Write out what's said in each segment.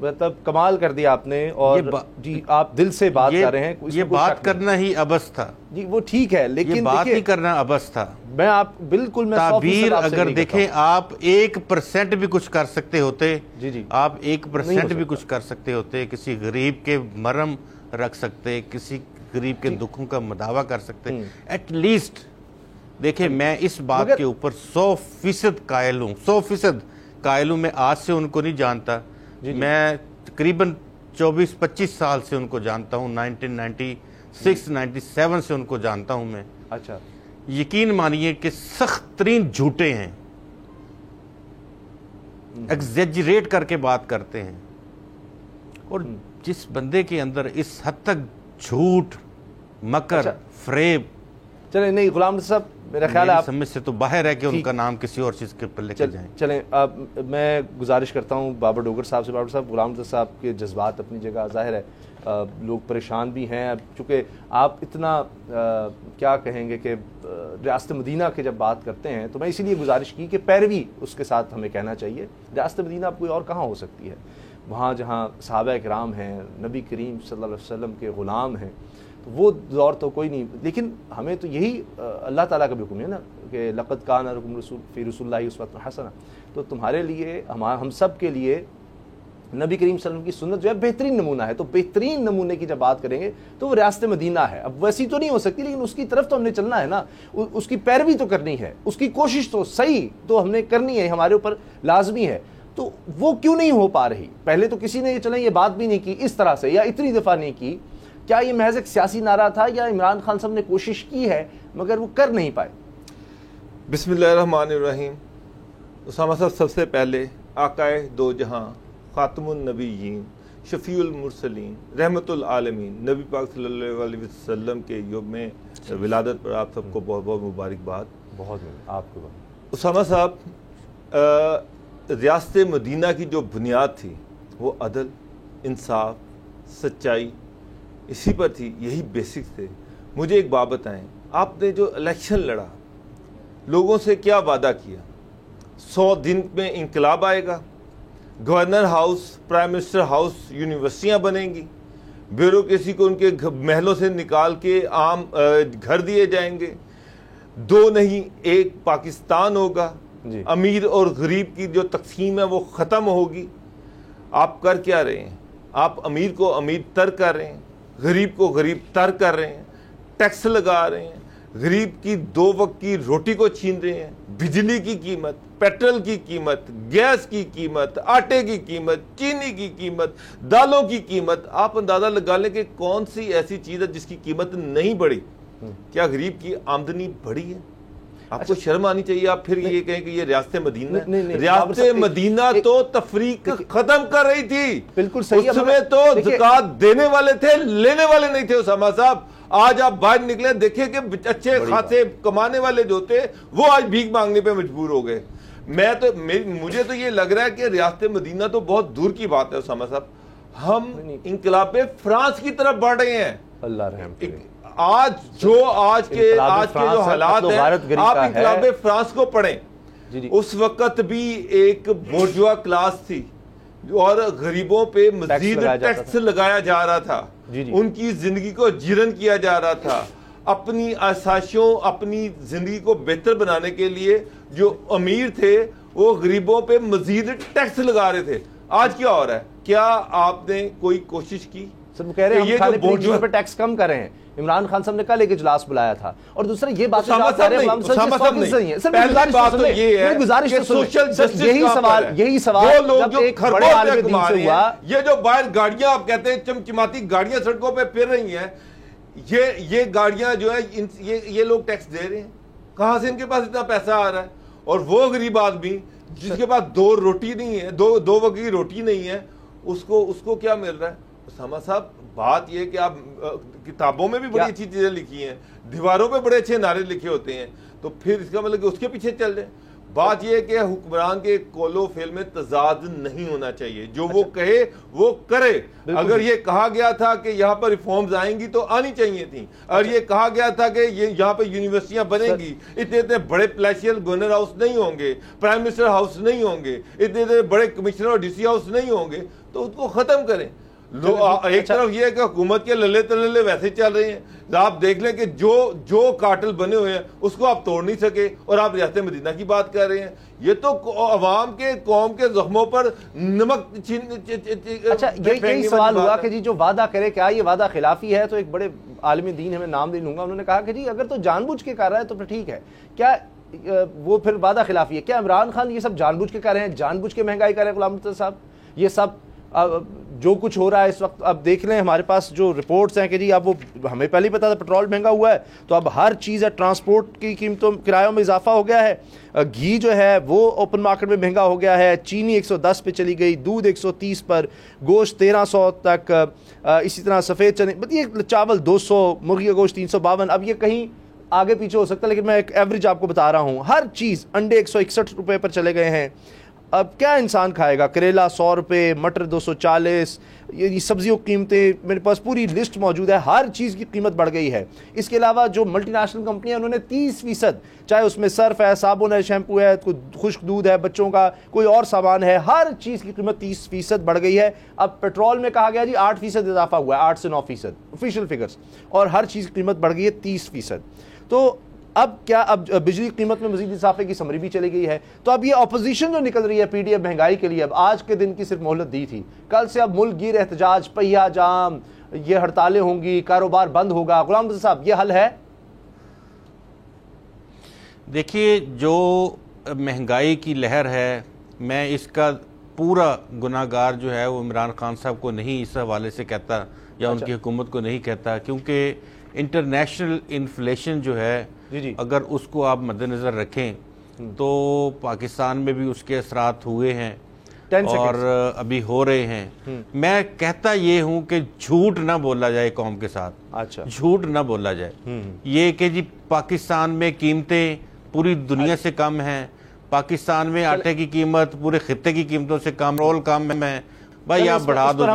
مطلب کمال کر دیا آپ نے، اور جی آپ دل سے بات کر رہے ہیں، یہ بات کرنا ہی عبث تھا جی، وہ ٹھیک ہے، لیکن یہ بات ہی کرنا عبث تھا. میں آپ بالکل میں تعبیر اگر دیکھیں آپ 1% بھی کچھ کر سکتے ہوتے، جی آپ 1% بھی کچھ کر سکتے ہوتے، کسی غریب کے مرم رکھ سکتے، کسی غریب کے دکھوں کا مداوع کر سکتے ایٹ لیسٹ. دیکھیں میں اس بات کے اوپر 100% قائل ہوں، 100% قائل ہوں. میں آج سے ان کو نہیں جانتا، میں تقریباً 24-25 سال سے ان کو جانتا ہوں، 1996-97 سے ان کو جانتا ہوں میں. اچھا، یقین مانیے کہ سخت ترین جھوٹے ہیں، ایگزیجریٹ کر کے بات کرتے ہیں. اور جس بندے کے اندر اس حد تک جھوٹ، مکر، فریب، چلیں نہیں غلام صاحب میرا خیال ہے آپ سمجھ سے تو باہر ہے کہ ان کا نام کسی اور چیز کے پر لے کے جائیں. چلیں میں گزارش کرتا ہوں بابر ڈوگر صاحب سے. بابر صاحب، غلام صاحب کے جذبات اپنی جگہ ظاہر ہے، لوگ پریشان بھی ہیں. چونکہ آپ اتنا کیا کہیں گے کہ ریاست مدینہ کے جب بات کرتے ہیں تو میں اسی لیے گزارش کی کہ پیروی اس کے ساتھ ہمیں کہنا چاہیے. ریاست مدینہ اب کوئی اور کہاں ہو سکتی ہے؟ وہاں جہاں صحابہ کرام ہیں، نبی کریم صلی اللہ علیہ وسلم کے غلام ہیں، وہ دور تو کوئی نہیں. لیکن ہمیں تو یہی اللہ تعالیٰ کا بھی حکم ہے نا کہ لقد کان لکم فی رسول اللہ اسوۃ حسنہ. تو تمہارے لیے، ہم سب کے لیے نبی کریم صلی اللہ علیہ وسلم کی سنت جو ہے بہترین نمونہ ہے. تو بہترین نمونے کی جب بات کریں گے تو وہ ریاست مدینہ ہے. اب ویسی تو نہیں ہو سکتی، لیکن اس کی طرف تو ہم نے چلنا ہے نا، اس کی پیروی تو کرنی ہے، اس کی کوشش تو صحیح تو ہم نے کرنی ہے، ہمارے اوپر لازمی ہے. تو وہ کیوں نہیں ہو پا رہی؟ پہلے تو کسی نے چلیں یہ بات بھی نہیں کی اس طرح سے، یا اتنی دفعہ نہیں کی. کیا یہ محض ایک سیاسی نعرہ تھا، یا عمران خان صاحب نے کوشش کی ہے مگر وہ کر نہیں پائے؟ بسم اللہ الرحمن الرحیم. اسامہ صاحب، سب سے پہلے آقائے دو جہاں، خاتم النبیین، شفیع المرسلین، رحمت العالمین، نبی پاک صلی اللہ علیہ وسلم کے یوم ولادت پر آپ سب کو بہت بہت مبارکباد. بہت آپ کو. اسامہ صاحب، ریاست مدینہ کی جو بنیاد تھی وہ عدل، انصاف، سچائی، اسی پر تھی. یہی بیسکس تھے. مجھے ایک بات بتائیں، آپ نے جو الیکشن لڑا، لوگوں سے کیا وعدہ کیا؟ 100 دن میں انقلاب آئے گا، governor house, prime minister house, یونیورسٹیاں بنیں گی، بیوروکریسی کو ان کے محلوں سے نکال کے عام گھر دیے جائیں گے، 2 نہیں 1 پاکستان ہوگا، امیر اور غریب کی جو تقسیم ہے وہ ختم ہوگی. آپ کر کیا رہے ہیں؟ آپ امیر کو امیر تر کر رہے ہیں، غریب کو غریب تر کر رہے ہیں، ٹیکس لگا رہے ہیں، غریب کی 2 وقت کی روٹی کو چھین رہے ہیں، بجلی کی قیمت، پیٹرول کی قیمت، گیس کی قیمت، آٹے کی قیمت، چینی کی قیمت، دالوں کی قیمت. آپ اندازہ لگا لیں کہ کون سی ایسی چیز ہے جس کی قیمت نہیں بڑھی؟ کیا غریب کی آمدنی بڑھی ہے؟ آپ کو شرم آنی چاہیے. آپ پھر یہ کہیں کہ یہ ریاست مدینہ، ریاست مدینہ تو تفریق ختم کر رہی تھی. بالکل صحیح. اس میں تو زکوٰۃ دینے والے تھے، لینے والے نہیں تھے. اسامہ صاحب، آج آپ باہر نکلے دیکھیں کہ اچھے خاصے کمانے والے جو تھے وہ آج بھیک مانگنے پہ مجبور ہو گئے. مجھے تو یہ لگ رہا ہے کہ ریاست مدینہ تو بہت دور کی بات ہے. اسامہ صاحب، ہم انقلاب فرانس کی طرف بڑھ رہے ہیں. اللہ رحم کرے. آج کے جو حالات ہیں، آپ انقلاب فرانس کو پڑھیں. اس وقت بھی ایک بورژوا کلاس تھی اور غریبوں پہ مزید ٹیکس لگایا جا رہا تھا، ان کی زندگی کو جیرن کیا جا رہا تھا. اپنی آسائشوں، اپنی زندگی کو بہتر بنانے کے لیے جو امیر تھے وہ غریبوں پہ مزید ٹیکس لگا رہے تھے. آج کیا ہو رہا ہے؟ کیا آپ نے کوئی کوشش کی؟ سر وہ کہہ رہے ہیں ہم کھانے پینے چیزوں پہ ٹیکس کم کر رہے ہیں. عمران خان صاحب نے کل ایک اجلاس بلایا تھا. اور دوسرا یہ بات یہی سوال یہ جو باہر گاڑیاں آپ کہتے ہیں چمچماتی گاڑیاں سڑکوں پہ پھر رہی ہیں، یہ گاڑیاں جو ہے یہ لوگ ٹیکس دے رہے ہیں. کہاں سے ان کے پاس اتنا پیسہ آ رہا ہے؟ اور وہ غریب آدمی جس کے پاس 2 روٹی نہیں ہے، 2 وقت کی روٹی نہیں ہے، اس کو کیا مل رہا ہے؟ اسامہ صاحب، بات یہ کہ آپ کتابوں میں بھی بڑی اچھی چیزیں لکھی ہیں، دیواروں پہ بڑے اچھے نعرے لکھے ہوتے ہیں، تو پھر اس کا مطلب کہ اس کے پیچھے چل جائیں. بات یہ ہے کہ حکمران کے قول و فعل میں تضاد نہیں ہونا چاہیے، جو وہ کہے وہ کرے۔ اگر یہ کہا گیا تھا کہ یہاں پر ریفارمز آئیں گی تو آنی چاہیے تھیں، اور یہ کہا گیا تھا کہ یہاں پہ یونیورسٹیاں بنیں گی، اتنے بڑے پلیشیل گورنر ہاؤس نہیں ہوں گے، پرائم منسٹر ہاؤس نہیں ہوں گے، اتنے بڑے کمشنر اور ڈی سی ہاؤس نہیں ہوں گے، تو اس کو ختم کریں۔ ایک طرف یہ ہے کہ حکومت کے للے تللے ویسے چل رہے ہیں، آپ دیکھ لیں کہ جو کارٹل بنے ہوئے ہیں اس کو آپ توڑ نہیں سکے، اور آپ ریاست مدینہ کی بات کر رہے ہیں۔ یہ تو عوام کے قوم کے زخموں پر نمک اچھا یہی سوال ہوا کہ جی جو وعدہ کرے کیا یہ وعدہ خلافی ہے؟ تو ایک بڑے عالم دین ہے، میں نام نہیں لوں گا، انہوں نے کہا کہ جی اگر تو جان بوجھ کے کر رہا ہے تو پھر ٹھیک ہے، کیا وہ پھر وعدہ خلافی ہے؟ کیا عمران خان یہ سب جان بوجھ کے کر رہے ہیں، جان بوجھ کے مہنگائی کر رہے ہیں؟ غلام مرتضیٰ صاحب یہ سب جو کچھ ہو رہا ہے اس وقت، اب دیکھ لیں ہمارے پاس جو رپورٹس ہیں کہ جی اب وہ ہمیں پہلے ہی پتا تھا پٹرول مہنگا ہوا ہے، تو اب ہر چیز ہے، ٹرانسپورٹ کی قیمتوں کرایوں میں اضافہ ہو گیا ہے، گھی جو ہے وہ اوپن مارکیٹ میں مہنگا ہو گیا ہے، چینی 110 پہ چلی گئی، دودھ 130 پر، گوشت 1300 تک، اسی طرح سفید چنے، یہ چاول 200، مرغی کا گوشت 352۔ اب یہ کہیں آگے پیچھے ہو سکتا ہے لیکن میں ایک ایوریج آپ کو بتا رہا ہوں، ہر چیز، انڈے 161 روپے پر چلے گئے ہیں۔ اب کیا انسان کھائے گا؟ کریلا 100 روپے، مٹر 240، یہ سبزیوں کی قیمتیں میرے پاس پوری لسٹ موجود ہے، ہر چیز کی قیمت بڑھ گئی ہے۔ اس کے علاوہ جو ملٹی نیشنل کمپنیاں انہوں نے 30%، چاہے اس میں صرف ہے، صابن ہے، شیمپو ہے، کوئی خشک دودھ ہے بچوں کا، کوئی اور سامان ہے، ہر چیز کی قیمت 30% بڑھ گئی ہے۔ اب پیٹرول میں کہا گیا جی 8% اضافہ ہوا ہے، 8 سے 9% آفیشیل فگرز، اور ہر چیز کی قیمت بڑھ گئی ہے 30%۔ تو اب کیا، اب بجلی قیمت میں مزید اضافے کی سمری بھی چلی گئی ہے۔ تو اب یہ اپوزیشن جو نکل رہی ہے پی ڈی ایف مہنگائی کے لیے، اب آج کے دن کی صرف مہلت دی تھی، کل سے اب ملک گیر احتجاج، پہیا جام، یہ ہڑتالیں ہوں گی، کاروبار بند ہوگا۔ غلام رضا صاحب یہ حل ہے؟ دیکھیے جو مہنگائی کی لہر ہے، میں اس کا پورا گناہ گار جو ہے وہ عمران خان صاحب کو نہیں اس حوالے سے کہتا، یا ان کی حکومت کو نہیں کہتا، کیونکہ انٹرنیشنل انفلیشن جو ہے اگر اس کو آپ مد نظر رکھیں تو پاکستان میں بھی اس کے اثرات ہوئے ہیں اور ابھی ہو رہے ہیں۔ میں کہتا یہ ہوں کہ جھوٹ نہ بولا جائے قوم کے ساتھ، جھوٹ نہ بولا جائے یہ کہ جی پاکستان میں قیمتیں پوری دنیا سے کم ہیں، پاکستان میں آٹے کی قیمت پورے خطے کی قیمتوں سے کم، رول کم ہے، بھائی آپ بڑھا دو۔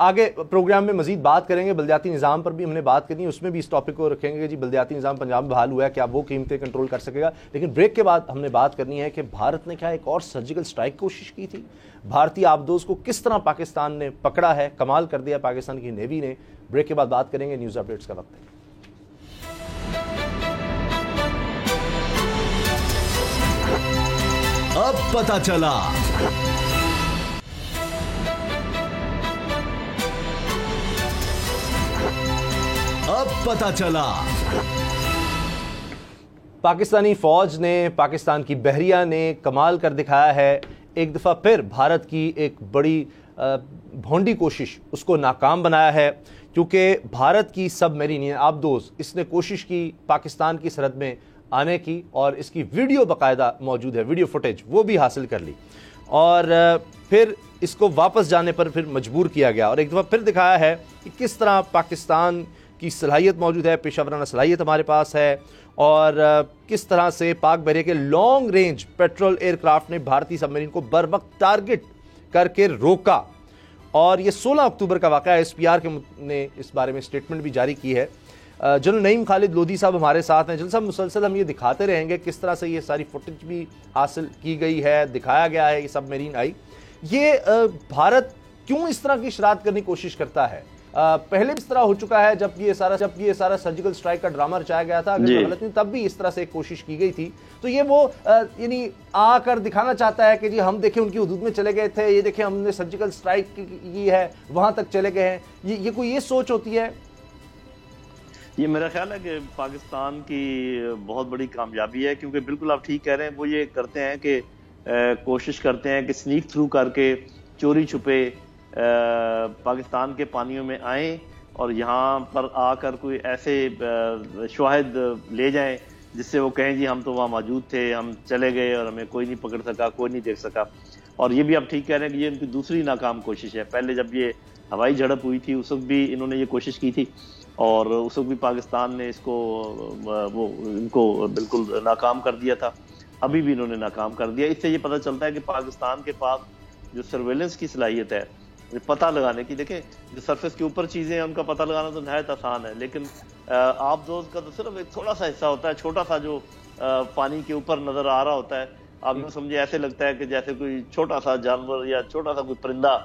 آگے پروگرام میں مزید بات کریں گے، بلدیاتی نظام پر بھی ہم نے بات کرنی ہے، اس میں بھی اس ٹاپک کو رکھیں گے کہ جی بلدیاتی نظام پنجاب میں بحال ہوا ہے، کیا وہ قیمتیں کنٹرول کر سکے گا؟ لیکن بریک کے بعد ہم نے بات کرنی ہے کہ بھارت نے کیا ایک اور سرجیکل سٹرائک کوشش کی تھی، بھارتی آبدوز کو کس طرح پاکستان نے پکڑا ہے، کمال کر دیا پاکستان کی نیوی نے۔ بریک کے بعد بات کریں گے، نیوز اپڈیٹس کا وقت ہے۔ اب پتہ چلا، اب پتہ چلا، پاکستانی فوج نے، پاکستان کی بحریہ نے کمال کر دکھایا ہے، ایک دفعہ پھر بھارت کی ایک بڑی بھونڈی کوشش اس کو ناکام بنایا ہے، کیونکہ بھارت کی سب میرین آبدوز اس نے کوشش کی پاکستان کی سرحد میں آنے کی، اور اس کی ویڈیو باقاعدہ موجود ہے، ویڈیو فوٹیج وہ بھی حاصل کر لی، اور پھر اس کو واپس جانے پر پھر مجبور کیا گیا، اور ایک دفعہ پھر دکھایا ہے کہ کس طرح پاکستان کی صلاحیت موجود ہے، پیشہ ورانہ صلاحیت ہمارے پاس ہے، اور کس طرح سے پاک بحریہ کے long range patrol aircraft نے بھارتی سب میرین کو بر وقت ٹارگٹ کر کے روکا۔ اور یہ 16 اکتوبر کا واقعہ ہے، ایس پی آر کے نے اس بارے میں سٹیٹمنٹ بھی جاری کی ہے۔ جنرل نعیم خالد لودھی صاحب ہمارے ساتھ ہیں۔ جنرل صاحب مسلسل ہم یہ دکھاتے رہیں گے کس طرح سے یہ ساری فوٹیج بھی حاصل کی گئی ہے، دکھایا گیا ہے، یہ سب میرین آئی۔ یہ بھارت کیوں اس طرح کی شرارت کرنے کی کوشش کرتا ہے؟ پہلے اس طرح ہو چکا ہے جب یہ سارا سرجیکل سٹرائک کا ڈرامہ رچایا گیا تھا، اگر غلط نہیں تب بھی اس طرح سے ایک کوشش کی گئی تھی۔ تو یہ وہ یعنی آ کر دکھانا چاہتا ہے کہ جی ہم دیکھیں ان کی حدود میں چلے گئے تھے، یہ دیکھیں ہم نے سرجیکل سٹرائک کی ہے، وہاں تک چلے گئے ہیں، یہ کوئی یہ سوچ ہوتی ہے؟ یہ میرا خیال ہے کہ پاکستان کی بہت بڑی کامیابی ہے، کیونکہ بالکل آپ ٹھیک کہہ رہے ہیں، وہ یہ کرتے ہیں کہ کوشش کرتے ہیں کہ سنیک تھرو کر کے چوری چھپے پاکستان کے پانیوں میں آئیں اور یہاں پر آ کر کوئی ایسے شواہد لے جائیں جس سے وہ کہیں جی ہم تو وہاں موجود تھے، ہم چلے گئے اور ہمیں کوئی نہیں پکڑ سکا، کوئی نہیں دیکھ سکا۔ اور یہ بھی آپ ٹھیک کہہ رہے ہیں کہ یہ ان کی دوسری ناکام کوشش ہے۔ پہلے جب یہ ہوائی جھڑپ ہوئی تھی اس وقت بھی انہوں نے یہ کوشش کی تھی، اور اس وقت بھی پاکستان نے اس کو ان کو بالکل ناکام کر دیا تھا۔ ابھی بھی انہوں نے ناکام کر دیا. اس سے یہ پتہ چلتا ہے کہ پاکستان کے پاس جو سرویلنس کی صلاحیت ہے, پتہ لگانے کی, دیکھیں جو سرفیس کے اوپر چیزیں ہیں ان کا پتہ لگانا تو نہایت آسان ہے, لیکن آب دوز کا تو صرف ایک تھوڑا سا حصہ ہوتا ہے, چھوٹا سا جو پانی کے اوپر نظر آ رہا ہوتا ہے. آپ یوں سمجھے ایسے لگتا ہے کہ جیسے کوئی چھوٹا سا جانور یا چھوٹا سا کوئی پرندہ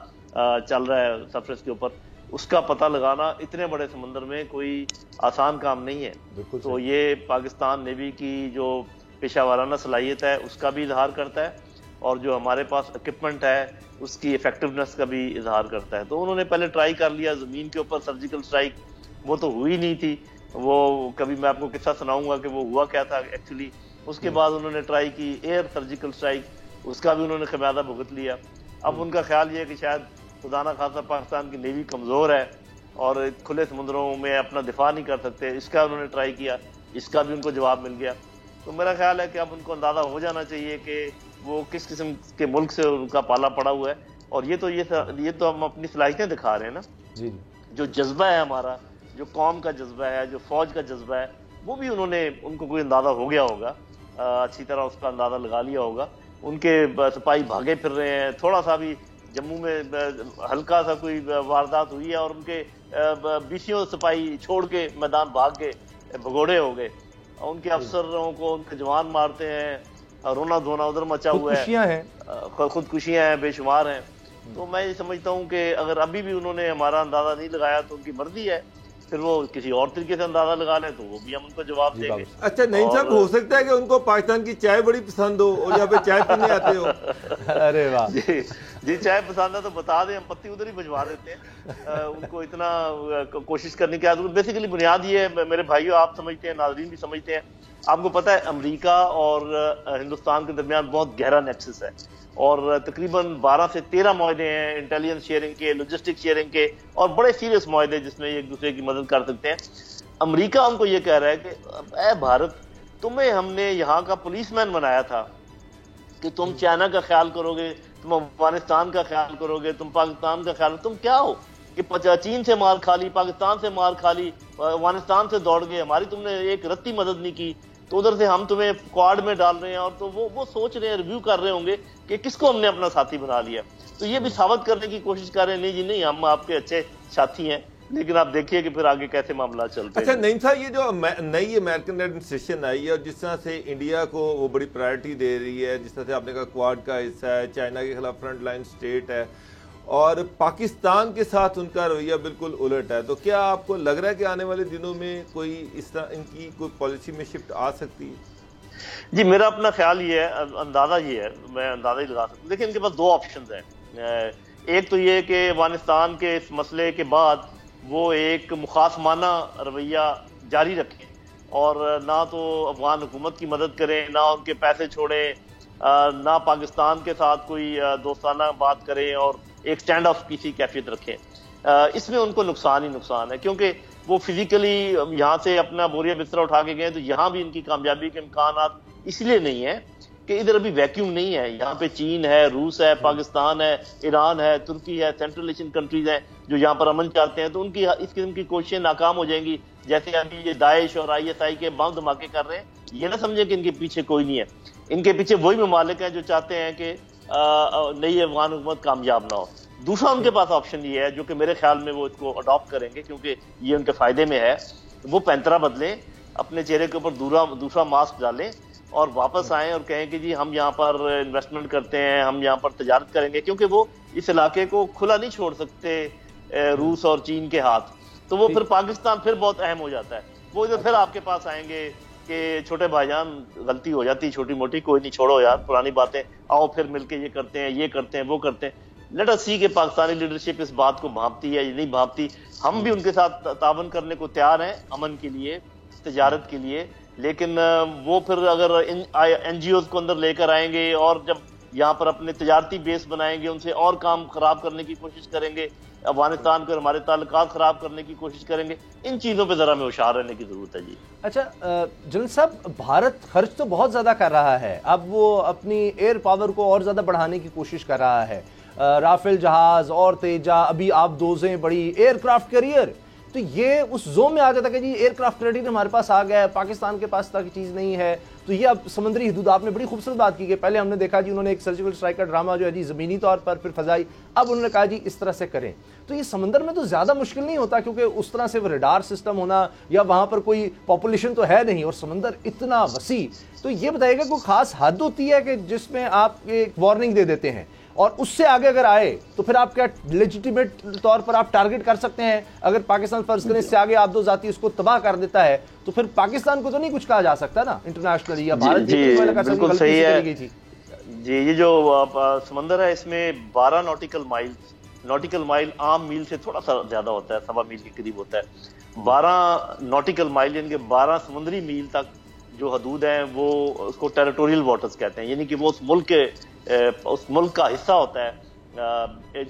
چل رہا ہے سرفیس کے اوپر. اس کا پتہ لگانا اتنے بڑے سمندر میں کوئی آسان کام نہیں ہے. تو یہ پاکستان نیوی کی جو پیشہ ورانہ صلاحیت ہے اس کا بھی اظہار کرتا ہے, اور جو ہمارے پاس اکوپمنٹ ہے اس کی ایفیکٹونیس کا بھی اظہار کرتا ہے. تو انہوں نے پہلے ٹرائی کر لیا زمین کے اوپر سرجیکل اسٹرائک, وہ تو ہوئی نہیں تھی. وہ کبھی میں آپ کو قصہ سناؤں گا کہ وہ ہوا کیا تھا ایکچولی. اس کے بعد انہوں نے ٹرائی کی ایئر سرجیکل اسٹرائک, اس کا بھی انہوں نے خمیازہ بھگت لیا. اب ان کا خیال یہ ہے کہ شاید خدا نہ خاصہ پاکستان کی نیوی کمزور ہے اور کھلے سمندروں میں اپنا دفاع نہیں کر سکتے. اس کا انہوں نے ٹرائی کیا, اس کا بھی ان کو جواب مل گیا. تو میرا خیال ہے کہ اب ان کو اندازہ ہو جانا چاہیے کہ وہ کس قسم کے ملک سے ان کا پالا پڑا ہوا ہے. اور یہ تو ہم اپنی صلاحیتیں دکھا رہے ہیں نا. جی جو جذبہ ہے ہمارا, جو قوم کا جذبہ ہے, جو فوج کا جذبہ ہے, وہ بھی ان کو کوئی اندازہ ہو گیا ہوگا, اچھی طرح اس کا اندازہ لگا لیا ہوگا. ان کے سپاہی بھاگے پھر رہے ہیں. تھوڑا سا بھی جموں میں ہلکا سا کوئی واردات ہوئی ہے اور ان کے 20 سپاہی چھوڑ کے میدان بھاگ کے بھگوڑے ہو گئے. ان کے افسروں کو ان کے جوان مارتے ہیں, رونا دھونا ادھر مچا ہوا ہے, خودکشیاں ہیں بے شمار ہیں. تو میں یہ سمجھتا ہوں کہ اگر ابھی بھی انہوں نے ہمارا اندازہ نہیں لگایا تو ان کی مرضی ہے, پھر وہ کسی اور طریقے سے اندازہ لگا لیں تو وہ بھی ہم ان کو جواب دیں گے. اچھا نعیم صاحب, ہو سکتا ہے کہ ان کو پاکستان کی چائے بڑی پسند ہو اور یہاں پہ چائے پینے آتے ہو. ارے واہ, جی چائے پسند ہے تو بتا دیں, ہم پتی ادھر ہی بھجوا دیتے ہیں. ان کو اتنا کوشش کرنے کی عادت. بیسیکلی بنیاد یہ ہے میرے بھائیو, آپ سمجھتے ہیں, ناظرین بھی سمجھتے ہیں, آپ کو پتہ ہے امریکہ اور ہندوستان کے درمیان بہت گہرا نیکسس ہے, اور تقریباً 12 سے 13 معاہدے ہیں انٹیلیجنس شیئرنگ کے, لاجسٹک شیئرنگ کے, اور بڑے سیریس معاہدے جس میں ایک دوسرے کی مدد کر سکتے ہیں. امریکہ ان کو یہ کہہ رہا ہے کہ اے بھارت, تمہیں ہم نے یہاں کا پولیس مین بنایا تھا کہ تم چائنا کا خیال کرو گے, تم افغانستان کا خیال کرو گے, تم پاکستان کا خیال, تم کیا ہو کہ چین سے مار کھا لی, پاکستان سے مار کھا لی, افغانستان سے دوڑ گئے, ہماری تم نے ایک رتی مدد نہیں کی, تو ادھر سے ہم تمہیں کوارڈ میں ڈال رہے ہیں. اور تو وہ سوچ رہے ہیں, ریویو کر رہے ہوں گے کہ کس کو ہم نے اپنا ساتھی بنا لیا. تو یہ بھی ثابت کرنے کی کوشش کر رہے ہیں, نہیں جی نہیں, ہم آپ کے اچھے ساتھی ہیں, لیکن آپ دیکھیے کہ پھر آگے کیسے معاملات چلتے ہیں. اچھا نعیم صاحب, یہ جو نئی امریکن ایڈمنسٹریشن آئی ہے اور جس طرح سے انڈیا کو وہ بڑی پرائرٹی دے رہی ہے, جس طرح سے آپ نے کہا کوارڈ کا حصہ ہے, چائنا کے خلاف فرنٹ لائن اسٹیٹ ہے, اور پاکستان کے ساتھ ان کا رویہ بالکل الٹ ہے, تو کیا آپ کو لگ رہا ہے کہ آنے والے دنوں میں کوئی اس طرح ان کی کوئی پالیسی میں شفٹ آ سکتی ہے؟ جی میرا اپنا خیال یہ ہے, اندازہ یہ ہے, میں اندازہ ہی لگا سکتا ہوں. دیکھیں ان کے پاس 2 آپشنز ہیں. ایک تو یہ کہ افغانستان کے اس مسئلے کے بعد وہ ایک مخاصمانہ رویہ جاری رکھیں اور نہ تو افغان حکومت کی مدد کریں, نہ ان کے پیسے چھوڑیں, نہ پاکستان کے ساتھ کوئی دوستانہ بات کریں, اور ایک سٹینڈ آف پیس کی کیفیت رکھیں. اس میں ان کو نقصان ہی نقصان ہے, کیونکہ وہ فزیکلی یہاں سے اپنا بوریا بستر اٹھا کے گئے, تو یہاں بھی ان کی کامیابی کے امکانات اس لیے نہیں ہیں کہ ادھر ابھی ویکیوم نہیں ہے. یہاں پہ چین ہے, روس ہے, پاکستان ہے, ایران ہے, ترکی ہے, سینٹرل ایشین کنٹریز ہیں جو یہاں پر امن چاہتے ہیں. تو ان کی اس قسم کی کوششیں ناکام ہو جائیں گی, جیسے ابھی یہ داعش اور ISI کے بم دھماکے کر رہے ہیں. یہ نہ سمجھیں کہ ان کے پیچھے کوئی نہیں ہے, ان کے پیچھے وہی ممالک ہیں جو چاہتے ہیں کہ نئی افغان حکومت کامیاب نہ ہو. دوسرا ان کے پاس آپشن یہ ہے, جو کہ میرے خیال میں وہ اس کو اڈاپٹ کریں گے کیونکہ یہ ان کے فائدے میں ہے, وہ پینترا بدلیں, اپنے چہرے کے اوپر دوسرا ماسک ڈالیں اور واپس آئیں اور کہیں کہ جی ہم یہاں پر انویسٹمنٹ کرتے ہیں, ہم یہاں پر تجارت کریں گے, کیونکہ وہ اس علاقے کو کھلا نہیں چھوڑ سکتے روس اور چین کے ہاتھ. تو وہ پھر پاکستان پھر بہت اہم ہو جاتا ہے. وہ ادھر پھر آپ کے پاس آئیں گے کہ چھوٹے بھائی جان غلطی ہو جاتی چھوٹی موٹی, کوئی نہیں, چھوڑو یار پرانی باتیں, آؤ پھر مل کے یہ کرتے ہیں, یہ کرتے ہیں, وہ کرتے ہیں. لیٹ اس سی کہ پاکستانی لیڈرشپ اس بات کو بھانپتی ہے یا نہیں بھانپتی. ہم بھی ان کے ساتھ تعاون کرنے کو تیار ہیں امن کے لیے, تجارت کے لیے, لیکن وہ پھر اگر NGOs کو اندر لے کر آئیں گے اور جب یہاں پر اپنے تجارتی بیس بنائیں گے, ان سے اور کام خراب کرنے کی کوشش کریں گے, افغانستان کو ہمارے تعلقات خراب کرنے کی کوشش کریں گے, ان چیزوں پہ ذرا ہمیں ہوشیار رہنے کی ضرورت ہے. جی اچھا جنرل صاحب, بھارت خرچ تو بہت زیادہ کر رہا ہے, اب وہ اپنی ایئر پاور کو اور زیادہ بڑھانے کی کوشش کر رہا ہے, رافیل جہاز اور تیجا, ابھی آپ دوزیں بڑی ایئر کرافٹ کیریئر, تو یہ اس زون میں آ جاتا کہ جی ایئر کرافٹ کریڈٹ ہمارے پاس آ گیا ہے, پاکستان کے پاس طرح کی چیز نہیں ہے. تو یہ اب سمندری حدود, آپ نے بڑی خوبصورت بات کی کہ پہلے ہم نے دیکھا جی انہوں نے ایک سرجیکل اسٹرائک کا ڈرامہ جو ہے جی زمینی طور پر, پھر فضائی, اب انہوں نے کہا جی اس طرح سے کریں. تو یہ سمندر میں تو زیادہ مشکل نہیں ہوتا کیونکہ اس طرح سے وہ ریڈار سسٹم ہونا یا وہاں پر کوئی پاپولیشن تو ہے نہیں, اور سمندر اتنا وسیع. تو یہ بتائیے گا کوئی خاص حد ہوتی ہے کہ جس میں آپ ایک وارننگ دے دیتے ہیں اور اس سے آگے اگر آئے تو پھر آپ کیا لیجیٹیمیٹ طور پر آپ ٹارگٹ کر سکتے ہیں؟ اگر پاکستان فرض کریں اس سے آگے آپ دو ذاتی اس کو تباہ کر دیتا ہے تو پھر پاکستان کو تو نہیں کچھ کہا جا سکتا نا انٹرنیشنلی, یا بھارت بالکل صحیح ہے جی. یہ جو سمندر ہے اس میں 12 نوٹیکل مائل عام میل سے تھوڑا سا زیادہ ہوتا ہے, 1.25 میل کے قریب ہوتا ہے. 12 نوٹیکل مائل یعنی کہ 12 سمندری میل تک جو حدود ہیں وہ اس کو ٹیریٹوریل واٹرز کہتے ہیں, یعنی کہ وہ اس ملک کا حصہ ہوتا ہے.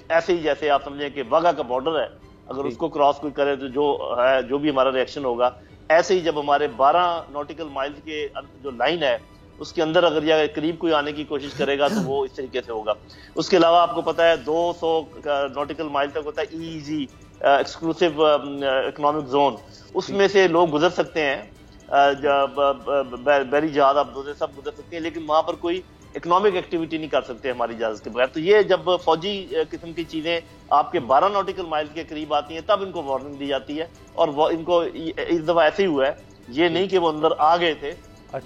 ایسے ہی جیسے آپ سمجھیں کہ واگا کا بارڈر ہے, اگر اس کو کراس کوئی کرے تو جو بھی ہمارا ریئیکشن ہوگا, ایسے ہی جب ہمارے 12 نوٹیکل مائل کے جو لائن ہے اس کے اندر اگر یا قریب کوئی آنے کی کوشش کرے گا تو وہ اس طریقے سے ہوگا. اس کے علاوہ آپ کو پتا ہے 200 نوٹیکل مائل تک ہوتا ہے EEZ ایکسکلوسیو اکنامک زون, اس میں سے لوگ گزر سکتے ہیں, بحری جہاز آپ سب گزر سکتے ہیں, لیکن وہاں پر کوئی اکنامک ایکٹیویٹی نہیں کر سکتے ہماری اجازت کے بغیر. تو یہ جب فوجی قسم کی چیزیں آپ کے 12 نوٹیکل مائل کے قریب آتی ہیں تب ان کو وارننگ دی جاتی ہے, اور وہ ان کو اس دفعہ ایسے ہی ہوا ہے, یہ نہیں کہ وہ اندر آ گئے تھے,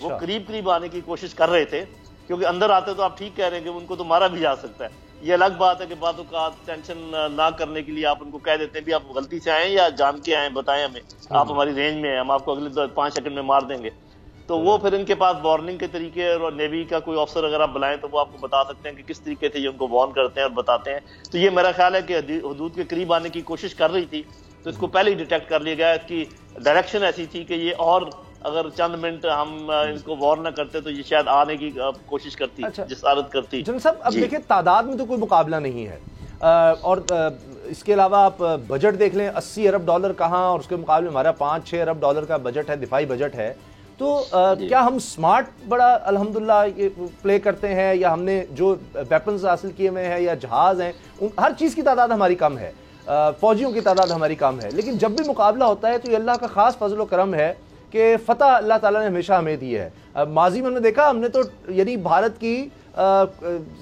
وہ قریب آنے کی کوشش کر رہے تھے, کیونکہ اندر آتے تو آپ ٹھیک کہہ رہے ہیں کہ ان کو تو مارا بھی جا سکتا ہے. یہ الگ بات ہے کہ بعض اوقات ٹینشن نہ کرنے کے لیے آپ ان کو کہہ دیتے ہیں بھی آپ غلطی سے آئیں یا جان کے آئیں, بتائیں ہمیں, آپ ہماری رینج میں ہیں, ہم آپ کو اگلے 5 سیکنڈ میں مار دیں گے. تو وہ پھر ان کے پاس وارننگ کے طریقے, اور نیوی کا کوئی افسر اگر آپ بلائیں تو وہ آپ کو بتا سکتے ہیں کہ کس طریقے سے یہ ان کو وارن کرتے ہیں اور بتاتے ہیں. تو یہ میرا خیال ہے کہ حدود کے قریب آنے کی کوشش کر رہی تھی تو اس کو پہلے ہی ڈیٹیکٹ کر لیا گیا. اس کی ڈائریکشن ایسی تھی کہ یہ اور اگر چند منٹ ہم ان کو وارن نہ کرتے تو یہ شاید آنے کی کوشش کرتی, جسارت کرتی. جنرل صاحب اب دیکھیں تعداد میں تو کوئی مقابلہ نہیں ہے, اور اس کے علاوہ آپ بجٹ دیکھ لیں, $80 ارب کہاں, اور اس کے مقابلے ہمارا $5-6 ارب کا بجٹ ہے, دفاعی بجٹ ہے. تو کیا ہم سمارٹ بڑا الحمدللہ پلے کرتے ہیں, یا ہم نے جو ویپنز حاصل کیے ہوئے ہیں یا جہاز ہیں, ہر چیز کی تعداد ہماری کم ہے, فوجیوں کی تعداد ہماری کم ہے, لیکن جب بھی مقابلہ ہوتا ہے تو یہ اللہ کا خاص فضل و کرم ہے کہ فتح اللہ تعالیٰ نے ہمیشہ ہمیں دی ہے. ماضی میں ہم نے دیکھا, ہم نے تو یعنی بھارت کی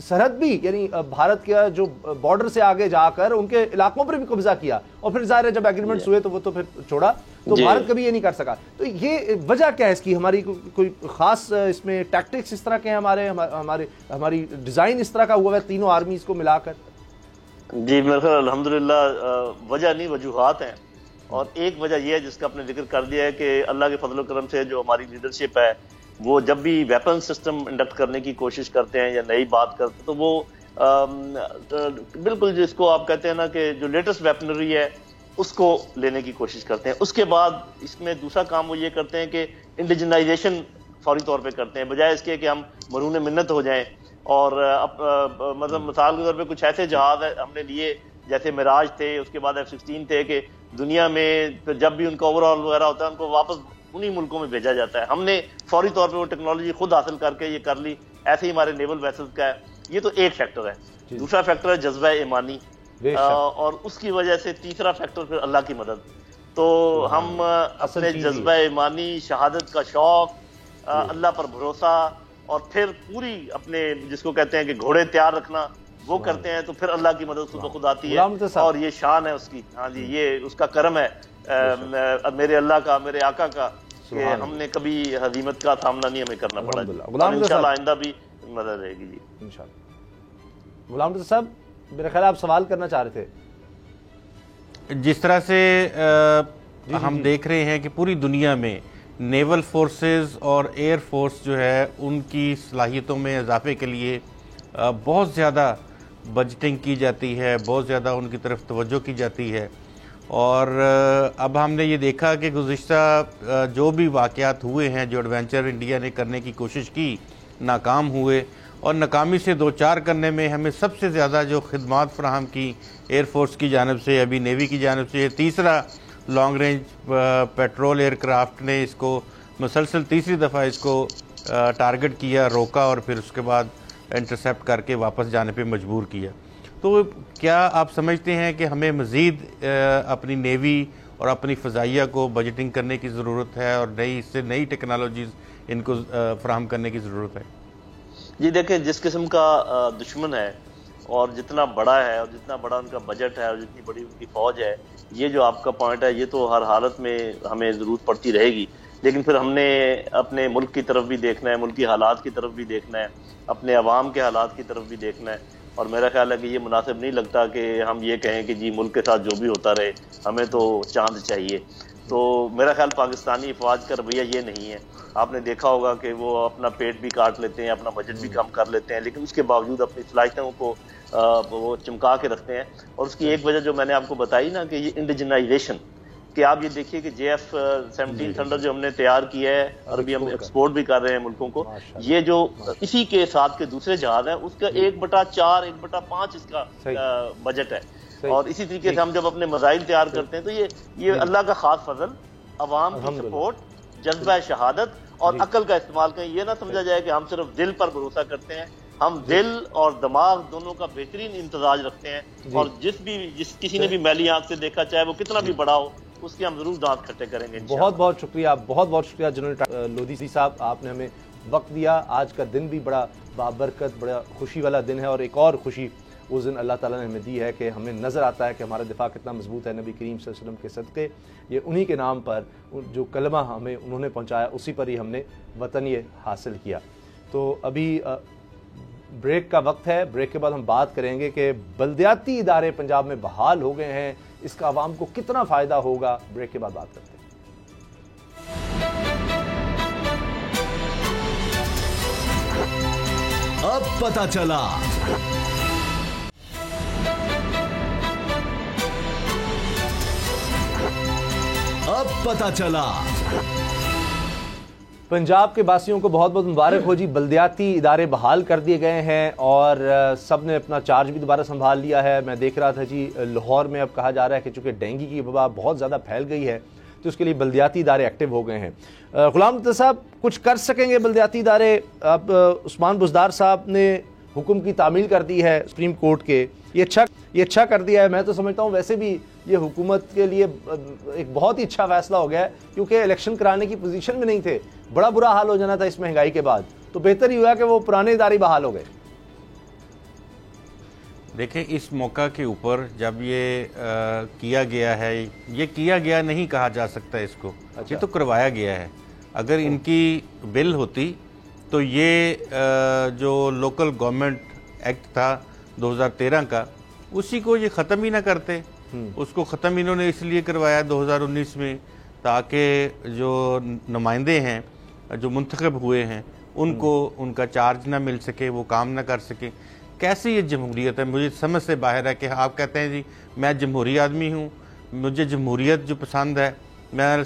سرحد بھی, یعنی بھارت کا جو بارڈر سے آگے جا کر ان کے علاقوں پر بھی قبضہ کیا, اور پھر ظاہر ہے جب ایگریمنٹس ہوئے تو وہ تو پھر چھوڑا, تو بھارت کبھی یہ نہیں کر سکا. تو یہ وجہ کیا ہے اس کی؟ ہماری کوئی خاص اس میں ٹیکٹکس اس طرح کے ہیں, ہماری ڈیزائن اس طرح کا ہوا ہے تینوں آرمیز کو ملا کر؟ جی میرے خیال الحمدللہ وجہ نہیں, وجوہات ہیں. اور ایک وجہ یہ ہے جس کا آپ نے ذکر کر دیا ہے کہ اللہ کے فضل و کرم سے جو ہماری لیڈرشپ ہے وہ جب بھی ویپن سسٹم انڈکٹ کرنے کی کوشش کرتے ہیں یا نئی بات کرتے ہیں تو وہ بالکل جس کو آپ کہتے ہیں نا کہ جو لیٹسٹ ویپنری ہے اس کو لینے کی کوشش کرتے ہیں. اس کے بعد اس میں دوسرا کام وہ یہ کرتے ہیں کہ انڈیجنائزیشن فوری طور پہ کرتے ہیں, بجائے اس کے کہ ہم مرہون منت ہو جائیں. اور مطلب مثال کے طور پہ کچھ ایسے جہاز ہم نے لیے جیسے معراج تھے, اس کے بعد F-16 تھے, کہ دنیا میں جب بھی ان کا اوور آل وغیرہ ہوتا ہے ان کو واپس انہی ملکوں میں بھیجا جاتا ہے. ہم نے فوری طور پہ وہ ٹیکنالوجی خود حاصل کر کے یہ کر لی. ایسے ہی ہمارے نیول ویسلز کا ہے. یہ تو ایک فیکٹر ہے. دوسرا فیکٹر ہے جذبہ ایمانی, اور اس کی وجہ سے تیسرا فیکٹر پھر اللہ کی مدد. تو ہم اپنے جذبہ ایمانی, شہادت کا شوق, اللہ پر بھروسہ, اور پھر پوری اپنے جس کو کہتے ہیں کہ گھوڑے تیار رکھنا, وہ کرتے ہیں تو پھر اللہ کی مدد تو خود آتی ہے. اور یہ شان ہے اس کی, ہاں جی, یہ اس کا کرم ہے میرے اللہ کا, میرے آقا کا, کہ ہم نے کبھی ہزیمت کا سامنا نہیں ہمیں کرنا پڑا. انشاءاللہ آئندہ بھی مدد رہے گی. جی انشاءاللہ. غلام رضا صاحب میرا خیال آپ سوال کرنا چاہ رہے تھے. جس طرح سے ہم دیکھ رہے ہیں کہ پوری دنیا میں نیول فورسز اور ایئر فورس جو ہے ان کی صلاحیتوں میں اضافے کے لیے بہت زیادہ بجٹنگ کی جاتی ہے, بہت زیادہ ان کی طرف توجہ کی جاتی ہے. اور اب ہم نے یہ دیکھا کہ گزشتہ جو بھی واقعات ہوئے ہیں, جو ایڈونچر انڈیا نے کرنے کی کوشش کی, ناکام ہوئے, اور ناکامی سے دوچار کرنے میں ہمیں سب سے زیادہ جو خدمات فراہم کی ایئر فورس کی جانب سے, ابھی نیوی کی جانب سے, تیسرا long range patrol aircraft نے اس کو مسلسل تیسری دفعہ اس کو ٹارگٹ کیا, روکا, اور پھر اس کے بعد انٹرسیپٹ کر کے واپس جانے پہ مجبور کیا. تو کیا آپ سمجھتے ہیں کہ ہمیں مزید اپنی نیوی اور اپنی فضائیہ کو بجٹنگ کرنے کی ضرورت ہے اور نئی ٹیکنالوجیز ان کو فراہم کرنے کی ضرورت ہے. جی دیکھیں، جس قسم کا دشمن ہے اور جتنا بڑا ہے اور جتنا بڑا ان کا بجٹ ہے اور جتنی بڑی ان کی فوج ہے، یہ جو آپ کا پوائنٹ ہے یہ تو ہر حالت میں ہمیں ضرورت پڑتی رہے گی. لیکن پھر ہم نے اپنے ملک کی طرف بھی دیکھنا ہے، ملکی حالات کی طرف بھی دیکھنا ہے، اپنے عوام کے حالات کی طرف بھی دیکھنا ہے. اور میرا خیال ہے کہ یہ مناسب نہیں لگتا کہ ہم یہ کہیں کہ جی ملک کے ساتھ جو بھی ہوتا رہے، ہمیں تو چاند چاہیے. تو میرا خیال پاکستانی افواج کا رویہ یہ نہیں ہے. آپ نے دیکھا ہوگا کہ وہ اپنا پیٹ بھی کاٹ لیتے ہیں، اپنا بجٹ بھی کم کر لیتے ہیں، لیکن اس کے باوجود اپنی صلاحیتوں کو وہ چمکا کے رکھتے ہیں. اور اس کی ایک وجہ جو میں نے آپ کو بتائی نا کہ یہ انڈیجنائزیشن، کہ آپ یہ دیکھیے کہ JF-17 تھنڈر جو ہم نے تیار کیا ہے اور ابھی ہم ایکسپورٹ بھی کر رہے ہیں ملکوں کو، یہ جو اسی کے ساتھ کے دوسرے جہاز ہیں اس کا 1/4 1/5 اس کا بجٹ ہے. اور اسی طریقے سے ہم جب اپنے میزائل تیار کرتے ہیں تو یہ اللہ کا خاص فضل، عوام کی سپورٹ، جذبہ شہادت اور عقل کا استعمال کریں. یہ نہ سمجھا جائے کہ ہم صرف دل پر بھروسہ کرتے ہیں. ہم دل اور دماغ دونوں کا بہترین امتزاج رکھتے ہیں، اور کسی نے بھی میلی آنکھ سے دیکھا، چاہے وہ کتنا بھی بڑا ہو، اس کے ہم ضرور دانت کھٹے کریں گے. بہت بہت شکریہ، بہت بہت شکریہ جنرل لودھی صاحب، آپ نے ہمیں وقت دیا. آج کا دن بھی بڑا بابرکت، بڑا خوشی والا دن ہے، اور ایک اور خوشی اس دن اللہ تعالیٰ نے ہمیں دی ہے کہ ہمیں نظر آتا ہے کہ ہمارا دفاع کتنا مضبوط ہے. نبی کریم صلی اللہ علیہ وسلم کے صدقے، یہ انہی کے نام پر جو کلمہ ہمیں انہوں نے پہنچایا، اسی پر ہی ہم نے وطن یہ حاصل کیا. تو ابھی بریک کا وقت ہے. بریک کے بعد ہم بات کریں گے کہ بلدیاتی ادارے پنجاب میں بحال ہو گئے ہیں، اس کا عوام کو کتنا فائدہ ہوگا. بریک کے بعد بات کرتے ہیں. اب پتہ چلا. اب پتہ چلا. پنجاب کے باسیوں کو بہت بہت مبارک ہو جی. بلدیاتی ادارے بحال کر دیے گئے ہیں اور سب نے اپنا چارج بھی دوبارہ سنبھال لیا ہے. میں دیکھ رہا تھا جی لاہور میں اب کہا جا رہا ہے کہ چونکہ ڈینگی کی وبا بہت زیادہ پھیل گئی ہے تو اس کے لیے بلدیاتی ادارے ایکٹیو ہو گئے ہیں. غلام مطیع صاحب، کچھ کر سکیں گے بلدیاتی ادارے؟ اب عثمان بزدار صاحب نے حکم کی تعمیل کر دی ہے سپریم کورٹ کے، یہ اچھا کر دیا ہے. میں تو سمجھتا ہوں ویسے بھی یہ حکومت کے لیے ایک بہت ہی اچھا فیصلہ ہو گیا ہے، کیونکہ الیکشن کرانے کی پوزیشن میں نہیں تھے. بڑا برا حال ہو جانا تھا اس مہنگائی کے بعد، تو بہتر ہی ہوا کہ وہ پرانے ادارے بحال ہو گئے. دیکھیں، اس موقع کے اوپر جب یہ کیا گیا ہے، یہ کیا گیا نہیں کہا جا سکتا اس کو، یہ تو کروایا گیا ہے. اگر ان کی بل ہوتی تو یہ جو لوکل گورنمنٹ ایکٹ تھا 2013 کا، اسی کو یہ ختم ہی نہ کرتے. اس کو ختم انہوں نے اس لیے کروایا 2019 میں تاکہ جو نمائندے ہیں جو منتخب ہوئے ہیں ان کو ان کا چارج نہ مل سکے، وہ کام نہ کر سکے. کیسے یہ جمہوریت ہے؟ مجھے سمجھ سے باہر ہے کہ آپ کہتے ہیں جی میں جمہوری آدمی ہوں، مجھے جمہوریت جو پسند ہے، میں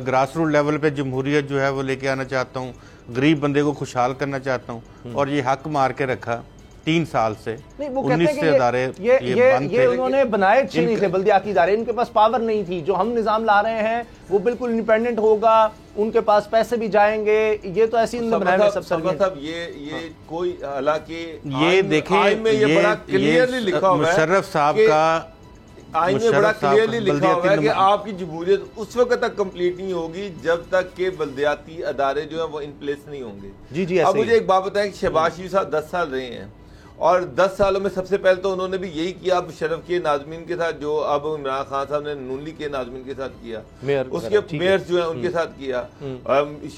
گراس روٹ لیول پہ جمہوریت جو ہے وہ لے کے آنا چاہتا ہوں، غریب بندے کو خوشحال کرنا چاہتا ہوں. اور یہ حق مار کے رکھا 3 سال سے. 19 سے ادارے یہ بند تھے. انہوں نے بنائے اچھے نہیں تھے بلدیاتی ادارے، ان کے پاس پاور نہیں تھی. جو ہم نظام لا رہے ہیں وہ بالکل انڈیپینڈنٹ ہوگا، ان کے پاس پیسے بھی جائیں گے. یہ تو ایسی بنائے سب صاحب یہ کوئی حالانکہ یہ دیکھیں مشرف صاحب کا آئین میں بڑا کلیئرلی لکھا ہوا ہے کہ آپ کی جمہوریت اس وقت تک کمپلیٹ نہیں ہوگی جب تک کہ بلدیاتی ادارے جو ہیں وہ ان پلیس نہیں ہوں گے. جی اب مجھے ایک بات بتائیں کہ شہباز شریف صاحب 10 سال رہے ہیں، اور 10 سالوں میں سب سے پہلے تو انہوں نے بھی یہی کیا مشرف کے ناظمین کے ساتھ جو اب عمران خان صاحب نے نون لیگ کے ناظمین کے ساتھ کیا، اس کے میئرز جو ہیں ان کے ساتھ کیا.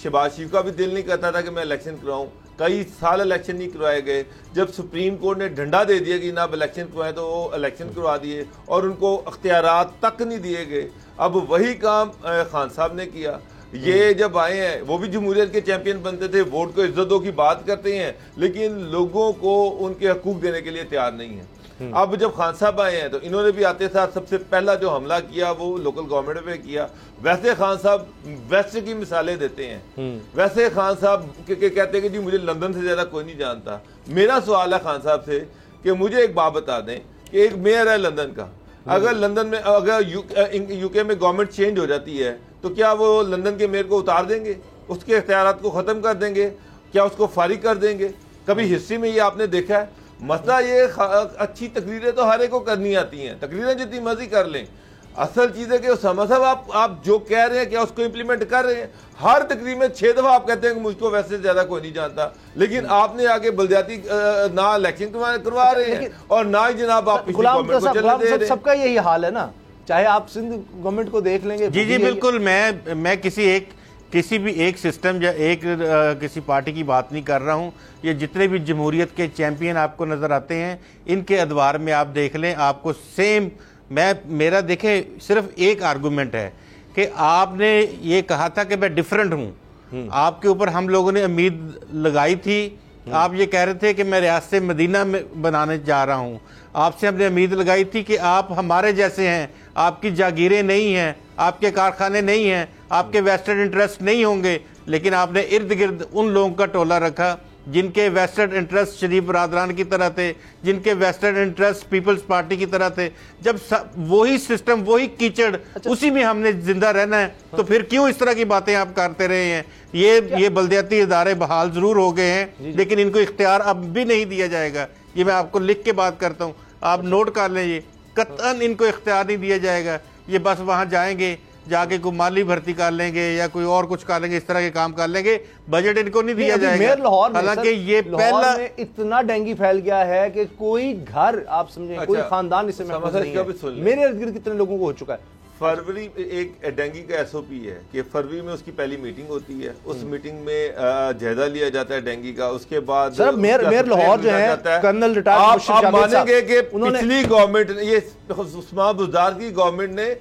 شہباز شریف کا بھی دل نہیں کرتا تھا کہ میں الیکشن کراؤں، کئی سال الیکشن نہیں کروائے گئے. جب سپریم کورٹ نے ڈنڈا دے دیا کہ اب الیکشن کروائیں تو وہ الیکشن کروا دیے اور ان کو اختیارات تک نہیں دیے گئے. اب وہی کام خان صاحب نے کیا. یہ جب آئے ہیں وہ بھی جمہوریت کے چیمپئن بنتے تھے، ووٹ کو عزتوں کی بات کرتے ہیں لیکن لوگوں کو ان کے حقوق دینے کے لیے تیار نہیں ہیں. اب جب خان صاحب آئے ہیں تو انہوں نے بھی آتے ساتھ سب سے پہلا جو حملہ کیا وہ لوکل گورنمنٹ پہ کیا. ویسے خان صاحب ویسٹ کی مثالیں دیتے ہیں، ویسے خان صاحب کہتے ہیں کہ جی مجھے لندن سے زیادہ کوئی نہیں جانتا. میرا سوال ہے خان صاحب سے کہ مجھے ایک بات بتا دیں کہ ایک میئر ہے لندن کا، اگر لندن میں اگر یو کے میں گورنمنٹ چینج ہو جاتی ہے تو کیا وہ لندن کے میئر کو اتار دیں گے، اس کے اختیارات کو ختم کر دیں گے، کیا اس کو فارغ کر دیں گے؟ کبھی ہسٹری میں یہ آپ نے دیکھا ہے؟ مسئلہ یہ اچھی تقریریں تو ہر ایک کو کرنی آتی ہیں، تقریریں جتنی مرضی کر لیں، اصل چیز ہے کہ اسامہ صاحب آپ جو کہہ رہے ہیں کیا اس کو امپلیمنٹ کر رہے ہیں؟ ہر تقریب میں 6 دفعہ آپ کہتے ہیں کہ مجھ کو ویسے زیادہ کوئی نہیں جانتا، لیکن آپ نے آگے بلدیاتی نہ الیکشن کروا رہے ہیں اور نہ ہی جناب آپ پچھلی گورنمنٹ کو چلنے دے رہے ہیں۔ سب کا یہی حال ہے نا، چاہے آپ سندھ گورنمنٹ کو دیکھ لیں گے۔ جی بالکل، میں کسی بھی ایک سسٹم یا ایک کسی پارٹی کی بات نہیں کر رہا ہوں، یہ جتنے بھی جمہوریت کے چیمپئن آپ کو نظر آتے ہیں ان کے ادوار میں آپ دیکھ لیں، آپ کو سیم میرا دیکھیں صرف ایک آرگومنٹ ہے کہ آپ نے یہ کہا تھا کہ میں ڈیفرنٹ ہوں، آپ کے اوپر ہم لوگوں نے امید لگائی تھی، آپ یہ کہہ رہے تھے کہ میں ریاست مدینہ میں بنانے جا رہا ہوں، آپ سے ہم نے امید لگائی تھی کہ آپ ہمارے جیسے ہیں، آپ کی جاگیریں نہیں ہیں، آپ کے کارخانے نہیں ہیں، آپ کے ویسٹڈ انٹرسٹ نہیں ہوں گے، لیکن آپ نے ارد گرد ان لوگوں کا ٹولہ رکھا جن کے ویسٹڈ انٹرسٹ شریف برادران کی طرح تھے، جن کے ویسٹڈ انٹرسٹ پیپلز پارٹی کی طرح تھے۔ جب وہی سسٹم، وہی کیچڑ، اسی میں ہم نے زندہ رہنا ہے تو پھر کیوں اس طرح کی باتیں آپ کرتے رہے ہیں؟ یہ بلدیاتی ادارے بحال ضرور ہو گئے ہیں لیکن ان کو اختیار اب بھی نہیں دیا جائے گا، یہ میں آپ کو لکھ کے بات کرتا ہوں، آپ نوٹ کر لیں، یہ قطعاً ان کو اختیار نہیں دیا جائے گا، یہ بس وہاں جائیں گے، جا کے کوئی مالی بھرتی کر لیں گے یا کوئی اور کچھ کر لیں گے، اس طرح کے کام کر لیں گے، بجٹ ان کو نہیں دیا جائے گا۔ حالانکہ یہ پہلا اتنا ڈینگی پھیل گیا ہے کہ کوئی گھر آپ سمجھیں کوئی خاندان اس سے محفوظ نہیں ہے۔ میرے ارد گرد کتنے لوگوں کو ہو چکا ہے۔ فروری ایک ڈینگی کا ایس او پی ہے کہ فروری میں اس کی پہلی میٹنگ ہوتی ہے، اس میٹنگ میں جائزہ لیا جاتا ہے ڈینگی کا، اس کے بعد سر میئر لاہور جو ہے کرنل ریٹائرڈ آپ مانیں گے کہ پچھلی گورنمنٹ یہ عثمان بزدار کی گورنمنٹ نے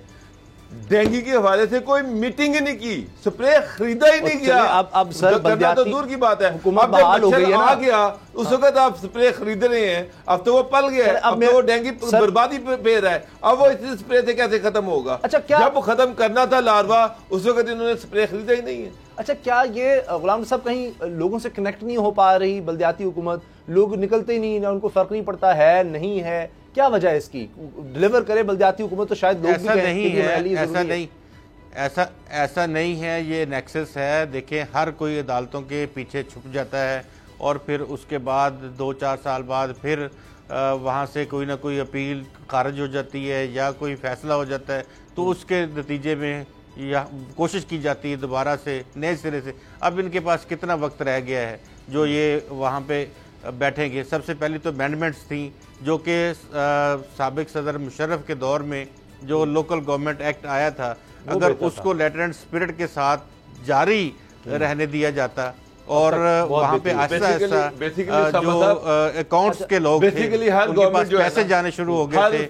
ڈینگی کے حوالے سے کوئی میٹنگ ہی نہیں کی، سپرے خریدا ہی نہیں گیا۔ اب سر کرنا تو دور کی بات ہے، حکومت بحال ہو گئی ہے آ گیا اس وقت آپ سپرے خرید رہے ہیں، اب تو وہ پل گیا ہے، اب تو وہ ڈینگی بربادی پہ رہا ہے، اب وہ اس سپرے سے کیسے ختم ہوگا؟ جب ختم کرنا تھا لاروا اس وقت انہوں نے سپرے خریدا ہی نہیں ہے۔ اچھا کیا یہ غلام صاحب کہیں لوگوں سے کنیکٹ نہیں ہو پا رہی بلدیاتی حکومت؟ لوگ نکلتے ہی نہیں، ان کو فرق نہیں پڑتا ہے نہیں ہے، کیا وجہ ہے اس کی؟ ڈیلیور کرے بلدیاتی حکومت تو شاید لوگ ایسا نہیں ہے، یہ نیکسس ہے۔ دیکھیں ہر کوئی عدالتوں کے پیچھے چھپ جاتا ہے اور پھر اس کے بعد 2-4 سال بعد پھر وہاں سے کوئی نہ کوئی اپیل خارج ہو جاتی ہے یا کوئی فیصلہ ہو جاتا ہے، تو اس کے نتیجے میں کوشش کی جاتی ہے دوبارہ سے نئے سرے سے۔ اب ان کے پاس کتنا وقت رہ گیا ہے جو یہ وہاں پہ بیٹھیں گے؟ سب سے پہلی تو امینڈمنٹس تھیں جو کہ سابق صدر مشرف کے دور میں جو لوکل گورنمنٹ ایکٹ آیا تھا، اگر اس کو لیٹر اینڈ اسپرٹ کے ساتھ جاری رہنے دیا جاتا اور وہاں پہ آہستہ آہستہ جو اکاؤنٹس کے لوگ تھے ان کے پاس پیسے جانے شروع ہو گئے تھے،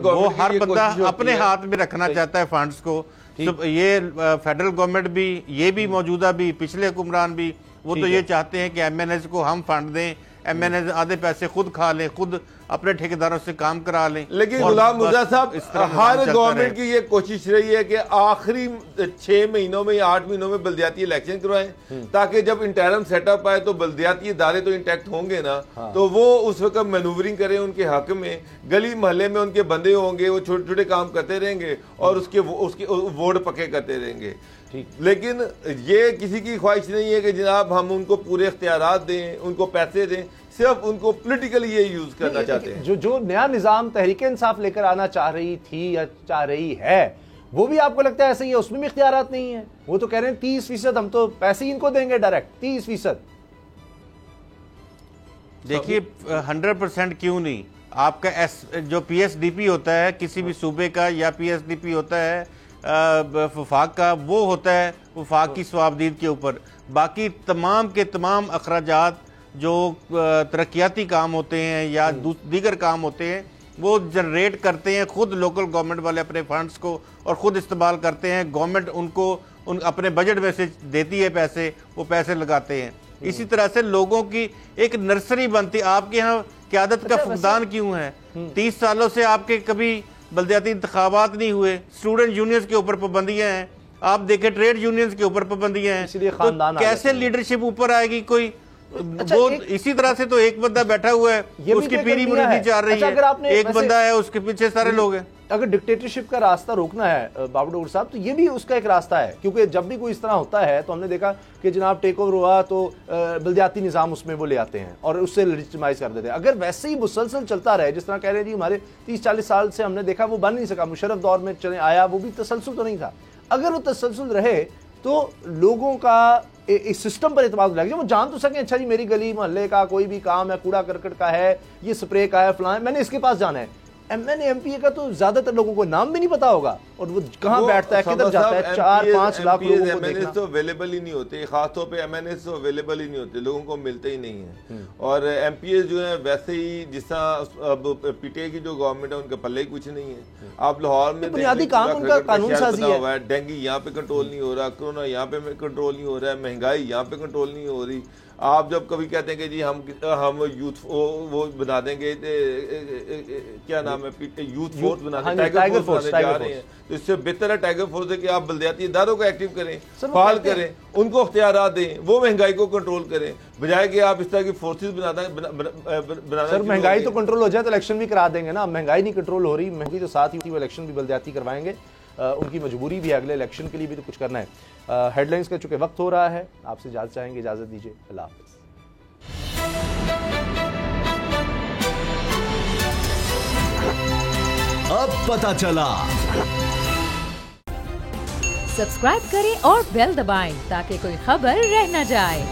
وہ ہر بندہ اپنے ہاتھ میں رکھنا چاہتا ہے فنڈز کو۔ یہ فیڈرل گورنمنٹ بھی، یہ بھی موجودہ بھی، پچھلے حکمران بھی، وہ تو یہ چاہتے ہیں کہ ایم این ایز کو ہم فنڈ دیں، ایم این ایز آدھے پیسے خود کھا لیں، خود اپنے ٹھیکیداروں سے کام کرا لیں۔ لیکن غلام مرزا صاحب ہر گورنمنٹ کی یہ کوشش رہی ہے کہ آخری 6 مہینوں میں یا 8 مہینوں میں بلدیاتی الیکشن کروائیں تاکہ جب انٹرم سیٹ اپ آئے تو بلدیاتی ادارے تو انٹیکٹ ہوں گے نا، تو وہ اس وقت مینوورنگ کریں ان کے حق میں، گلی محلے میں ان کے بندے ہوں گے، وہ چھوٹے چھوٹے کام کرتے رہیں گے اور اس کے ووٹ پکے کرتے رہیں گے۔ لیکن یہ کسی کی خواہش نہیں ہے کہ جناب ہم ان کو پورے اختیارات دیں، ان کو پیسے دیں، صرف ان کو پولیٹیکلی یہ یوز کرنا چاہتے ہیں۔ جو نیا نظام تحریک انصاف لے کر آنا چاہ رہی تھی یا چاہ رہی ہے، وہ بھی آپ کو لگتا ہے ایسے ہی ہے؟ اس میں بھی اختیارات نہیں ہیں؟ وہ تو کہہ رہے ہیں 30% ہم تو پیسے ہی ان کو دیں گے ڈائریکٹ، 30%۔ دیکھیے 100% کیوں نہیں؟ آپ کا جو پی ایس ڈی پی ہوتا ہے کسی بھی صوبے کا یا پی ایس ڈی پی ہوتا ہے وفاق کا، وہ ہوتا ہے وفاق کی ثوابدید کے اوپر۔ باقی تمام کے تمام اخراجات جو ترقیاتی کام ہوتے ہیں یا دیگر کام ہوتے ہیں وہ جنریٹ کرتے ہیں خود لوکل گورنمنٹ والے اپنے فنڈز کو اور خود استعمال کرتے ہیں، گورنمنٹ ان کو اپنے بجٹ میں سے دیتی ہے پیسے، وہ پیسے لگاتے ہیں۔ اسی طرح سے لوگوں کی ایک نرسری بنتی۔ آپ کے ہاں قیادت کا فقدان کیوں ہے؟ 30 سالوں سے آپ کے کبھی بلدیاتی انتخابات نہیں ہوئے، اسٹوڈنٹ یونینز کے اوپر پابندیاں ہیں، آپ دیکھیں ٹریڈ یونینز کے اوپر پابندیاں ہیں، تو کیسے لیڈرشپ اوپر آئے گی کوئی؟ وہ اسی طرح سے تو ایک بندہ بیٹھا ہوا ہے، اس کی پیری مرید نہیں چل رہی ہے، ایک بندہ ہے اس کے پیچھے سارے لوگ ہیں۔ اگر ڈکٹیٹرشپ کا راستہ روکنا ہے بابر ڈور صاحب تو یہ بھی اس کا ایک راستہ ہے, کیونکہ جب بھی کوئی اس طرح ہوتا ہے تو ہم نے دیکھا کہ جناب ٹیک اوور ہوا تو بلدیاتی نظام اس میں وہ لے آتے ہیں اور اس سے لیجٹمائز کر دیتے ہیں. اگر ویسے ہی مسلسل چلتا رہے, جس طرح کہہ رہے ہیں جی ہمارے 30-40 سال سے ہم نے دیکھا وہ بن نہیں سکا, مشرف دور میں چلے آیا, وہ بھی تسلسل تو نہیں تھا. اگر وہ تسلسل رہے تو لوگوں کا اس سسٹم پر اعتماد لگ جائے, وہ جان تو سکیں اچھا جی میری گلی محلے کا کوئی بھی کام ہے, کوڑا کرکٹ کا ہے, یہ سپرے کا ہے, فلاں, میں نے اس کے پاس جانا ہے. ایم این ایم پی اے کا تو زیادہ تر لوگوں کو نام بھی نہیں پتا ہوگا, اور وہ کہاں بیٹھتا ہے, کدھر جاتا ہے. 4-5 لاکھ لوگوں کو دیکھنا تو اویلیبل ہی نہیں ہوتے, خاص طور پہ ایم این ایس تو اویلیبل ہی نہیں ہوتے, لوگوں کو ملتے ہی نہیں ہیں. اور ایم پی اے جو ہیں ویسے ہی جس طرح اب پی ٹی آئی کی جو گورنمنٹ ہے ان کے پلے ہی کچھ نہیں ہے. آپ لاہور میں بنیادی کام ان کا قانون سازی ہے, ڈینگی یہاں پہ کنٹرول نہیں ہو رہا, کرونا یہاں پہ کنٹرول نہیں ہو رہا ہے, مہنگائی یہاں پہ کنٹرول نہیں ہو رہی. آپ جب کبھی کہتے ہیں کہ جی ہم یوتھ وہ بنا دیں گے, کیا نام ہے, یوتھ فورس بنا دیں, ٹائیگر فورس جا رہے ہیں, تو اس سے بہتر ہے ٹائیگر فورس ہے کہ آپ بلدیاتی اداروں کو ایکٹیو کریں, فعال کریں, ان کو اختیارات دیں, وہ مہنگائی کو کنٹرول کریں, بجائے کہ آپ اس طرح کی فورسز بنانا. سر مہنگائی تو کنٹرول ہو جائے تو الیکشن بھی کرا دیں گے نا. مہنگائی نہیں کنٹرول ہو رہی, مہنگائی تو ساتھ ہی وہ الیکشن بھی بلدیاتی کروائیں گے, ان کی مجبوری بھی ہے, اگلے الیکشن کے لیے بھی تو کچھ کرنا ہے. ہیڈ لائنز کا چونکہ وقت ہو رہا ہے, آپ سے اجازت چاہیں گے, اجازت دیجیے, اللہ حافظ. اب پتہ چلا. سبسکرائب کریں اور بیل دبائیں تاکہ کوئی خبر رہ نہ جائے.